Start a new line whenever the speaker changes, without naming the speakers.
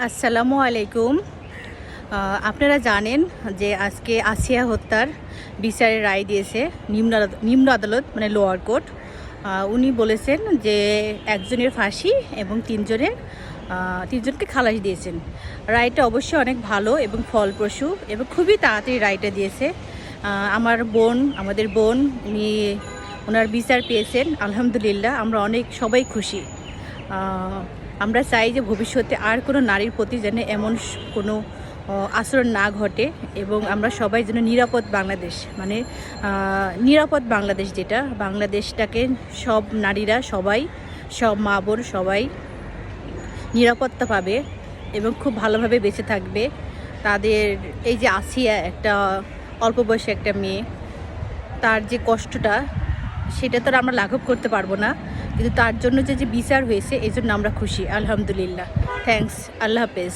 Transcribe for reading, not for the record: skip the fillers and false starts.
আসসালামু আলাইকুম। আপনারা জানেন যে আজকে আসিয়া হত্যার বিচারের রায় দিয়েছে নিম্ন আদালত, মানে লোয়ার কোর্ট। উনি বলেছেন যে একজনের ফাঁসি এবং তিনজনকে খালাস দিয়েছেন। রায়টা অবশ্যই অনেক ভালো এবং ফলপ্রসূ এবং খুবই তাড়াতাড়ি রায়টা দিয়েছে। আমাদের বোন উনি ওনার বিচার পেয়েছেন, আলহামদুলিল্লাহ। আমরা সবাই খুশি। আমরা চাই যে ভবিষ্যতে আর কোনো নারীর প্রতি যেন এমন কোনো আচরণ না ঘটে এবং আমরা সবাই যেন নিরাপদ বাংলাদেশ, মানে নিরাপদ বাংলাদেশ, যেটা বাংলাদেশটাকে সব নারীরা সব মা বোন সবাই নিরাপত্তা পাবে এবং খুব ভালোভাবে বেঁচে থাকবে। তাদের এই যে আসিয়া একটা অল্প বয়সী একটা মেয়ে, তার যে কষ্টটা সেটা তো আমরা লাঘব করতে পারবো না, কিন্তু তার জন্য যে বিচার হয়েছে এই জন্য আমরা খুশি, আলহামদুলিল্লাহ। থ্যাঙ্কস, আল্লাহ হাফেজ।